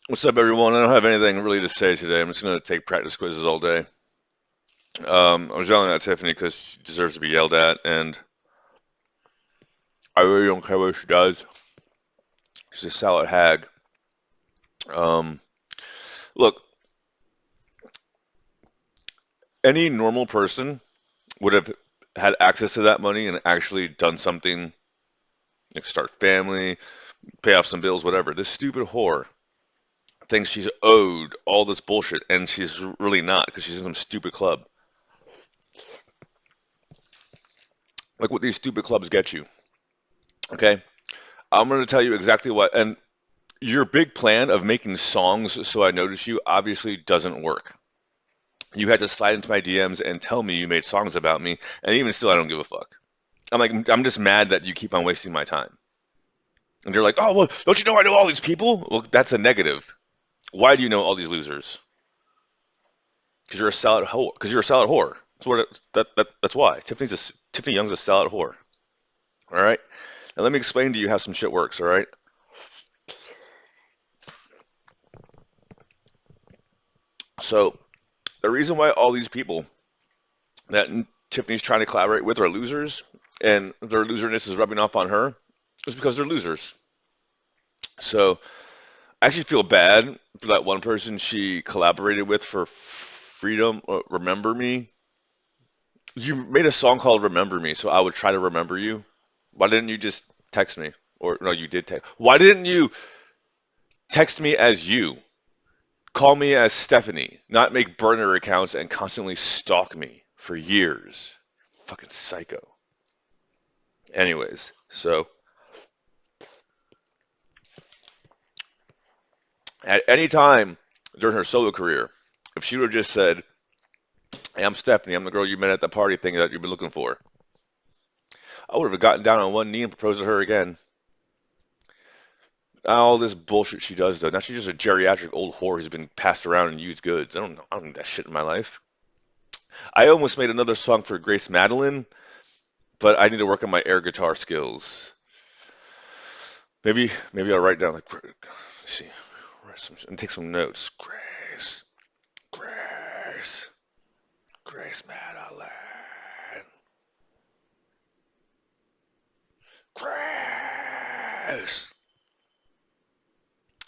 What's up, everyone? I don't have anything really to say today. I'm just going to take practice quizzes all day. I was yelling at Tiffany because she deserves to be yelled at, and I really don't care what she does. She's a salad hag. Um, Look, any normal person would have had access to that money and actually done something like start family, pay off some bills, whatever. This stupid whore thinks she's owed all this bullshit, and she's really not because she's in some stupid club. Like what these stupid clubs get you. Okay, I'm going to tell you exactly what. And your big plan of making songs so I notice you obviously doesn't work. You had to slide into my DMs and tell me you made songs about me, and even still, I don't give a fuck. I'm just mad that you keep on wasting my time. And you're like, oh, well, don't you know I know all these people? Well, that's a negative. Why do you know all these losers? Because you're a salad whore. Because you're a salad whore. That's why. Tiffany Young's a salad whore. All right. Now let me explain to you how some shit works. All right. So the reason why all these people that Tiffany's trying to collaborate with are losers, and their loserness is rubbing off on her, is because they're losers. So I actually feel bad for that one person she collaborated with for Freedom. Remember Me. You made a song called Remember Me, so I would try to remember you. Why didn't you just text me? Or no, you did text. Why didn't you text me as you? Call me as Stephanie, not make burner accounts and constantly stalk me for years. Fucking psycho. Anyways, so at any time during her solo career, if she would have just said, hey, I'm Stephanie, I'm the girl you met at the party thing that you've been looking for, I would have gotten down on one knee and proposed to her again. All this bullshit she does, though. Now she's just a geriatric old whore who's been passed around and used goods. I don't know. I don't need that shit in my life. I almost made another song for Grace Madeline, but I need to work on my air guitar skills. Maybe I'll write down like, let's see, write some and take some notes. Grace, Grace Madeline, Grace.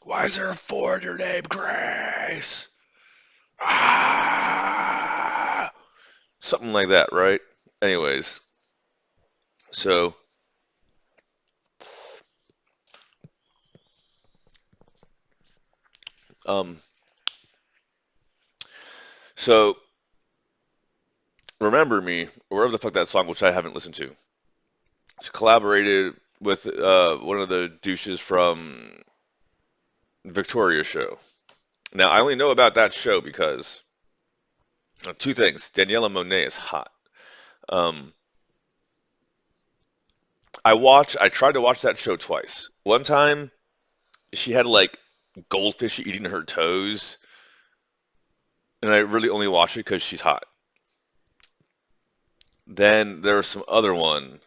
Why is there a four in your name, Grace? Ah, something like that, right? Anyways, so um, so Remember Me, or whatever the fuck that song, which I haven't listened to. It's collaborated with one of the douches from Victoria show. Now I only know about that show because two things. Daniela Monet is hot. Um, I tried to watch that show twice. One time she had like goldfish eating her toes, and I really only watched it because she's hot. Then there was some other one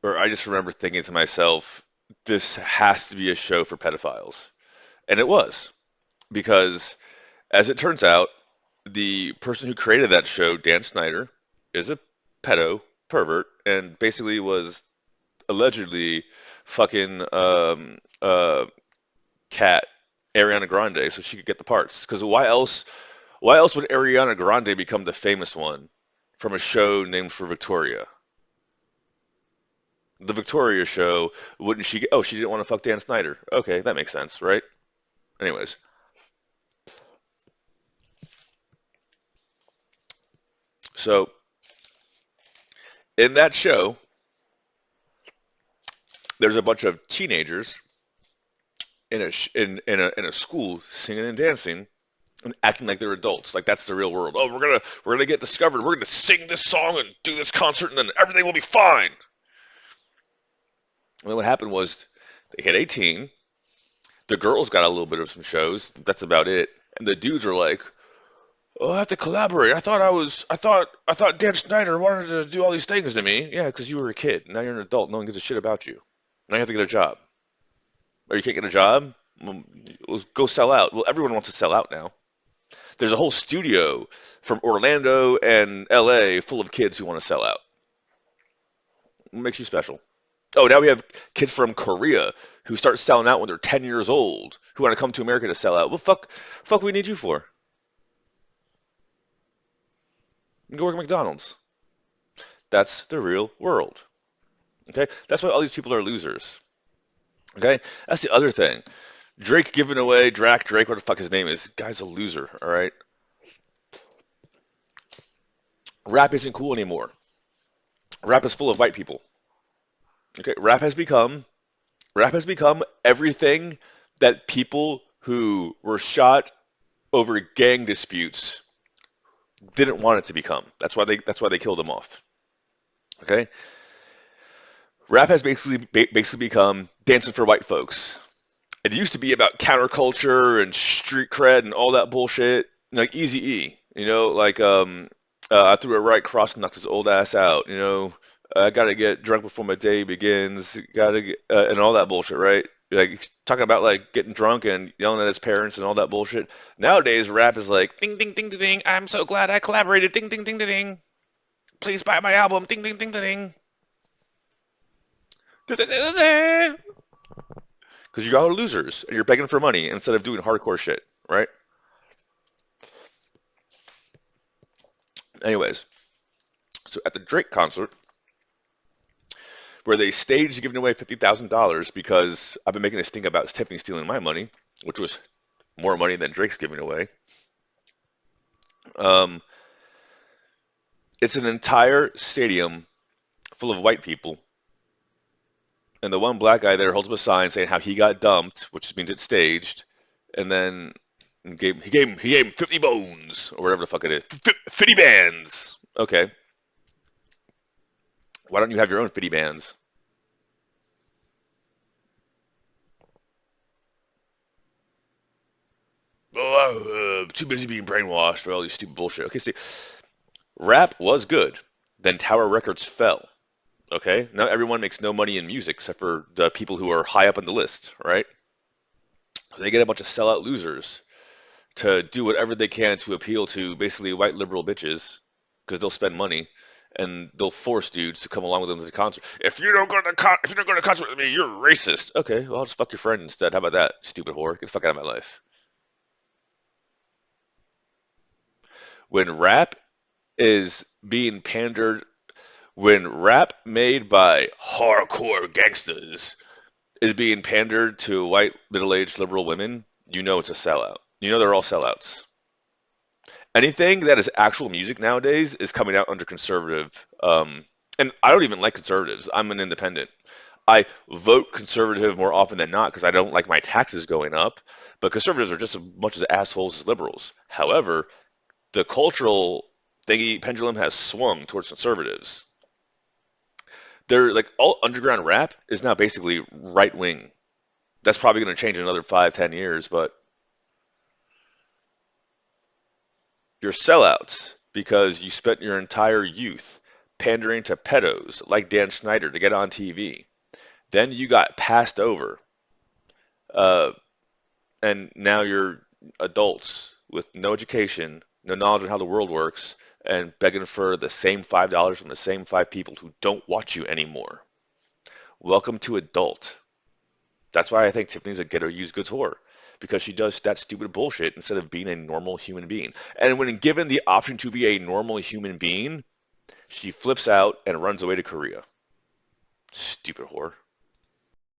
where I just remember thinking to myself, this has to be a show for pedophiles. And it was, because as it turns out, the person who created that show, Dan Snyder, is a pedo pervert and basically was allegedly fucking cat Ariana Grande so she could get the parts. Because why else would Ariana Grande become the famous one from a show named for Victoria? The Victoria show, wouldn't she get, oh, she didn't want to fuck Dan Snyder. Okay, that makes sense, right? Anyways, so in that show, there's a bunch of teenagers in a school singing and dancing and acting like they're adults, like that's the real world. Oh, we're gonna get discovered. We're gonna sing this song and do this concert, and then everything will be fine. And then what happened was they hit 18. The girls got a little bit of some shows. That's about it. And the dudes are like, "Oh, I have to collaborate. I thought Dan Snyder wanted to do all these things to me. Yeah, because you were a kid. Now you're an adult. No one gives a shit about you. Now you have to get a job. Or you can't get a job. Go sell out. Well, everyone wants to sell out now. There's a whole studio from Orlando and LA full of kids who want to sell out. What makes you special? Oh, now we have kids from Korea who start selling out when they're 10 years old who want to come to America to sell out. Well, fuck, we need you for? You can go work at McDonald's. That's the real world. Okay? That's why all these people are losers. Okay? That's the other thing. Drake giving away, Drake, what the fuck his name is. Guy's a loser, all right? Rap isn't cool anymore. Rap is full of white people. Okay? Rap has become everything that people who were shot over gang disputes didn't want it to become. That's why they killed him off. Okay? Rap has basically become dancing for white folks. It used to be about counterculture and street cred and all that bullshit, like Eazy-E, like I threw a right cross and knocked his old ass out, I gotta get drunk before my day begins, gotta get, and all that bullshit, right? Like talking about like getting drunk and yelling at his parents and all that bullshit. Nowadays, rap is like ding ding ding ding ding. I'm so glad I collaborated. Ding ding ding ding ding. Please buy my album. Ding ding ding ding ding. Because you all are losers and you're begging for money instead of doing hardcore shit, right? Anyways, so at the Drake concert, where they staged giving away $50,000 because I've been making a stink about Tiffany stealing my money, which was more money than Drake's giving away. It's an entire stadium full of white people. And the one black guy there holds up a sign saying how he got dumped, which means it's staged, and then he gave him 50 bones or whatever the fuck it is. 50 bands. Okay. Why don't you have your own 50 bands? Oh, too busy being brainwashed by all these stupid bullshit. Okay, see, rap was good. Then Tower Records fell. Okay, now everyone makes no money in music except for the people who are high up on the list, right? They get a bunch of sellout losers to do whatever they can to appeal to basically white liberal bitches because they'll spend money and they'll force dudes to come along with them to the concert. If you don't go to concert with me, you're racist. Okay, well I'll just fuck your friend instead. How about that, stupid whore? Get the fuck out of my life. When rap is being pandered, when rap made by hardcore gangsters is being pandered to white middle-aged liberal women, you know it's a sellout. You know they're all sellouts. Anything that is actual music nowadays is coming out under conservative. And I don't even like conservatives. I'm an independent. I vote conservative more often than not because I don't like my taxes going up. But conservatives are just as much as assholes as liberals. However, the cultural thingy pendulum has swung towards conservatives. They're like all underground rap is now basically right wing. That's probably going to change in another 5, 10 years, but you're sellouts because you spent your entire youth pandering to pedos like Dan Schneider to get on TV. Then you got passed over, uh, and now you're adults with no education, no knowledge of how the world works, and begging for the same $5 from the same 5 people who don't watch you anymore. Welcome to adult. That's why I think Tiffany's a ghetto used goods whore, because she does that stupid bullshit instead of being a normal human being. And when given the option to be a normal human being, she flips out and runs away to Korea. Stupid whore.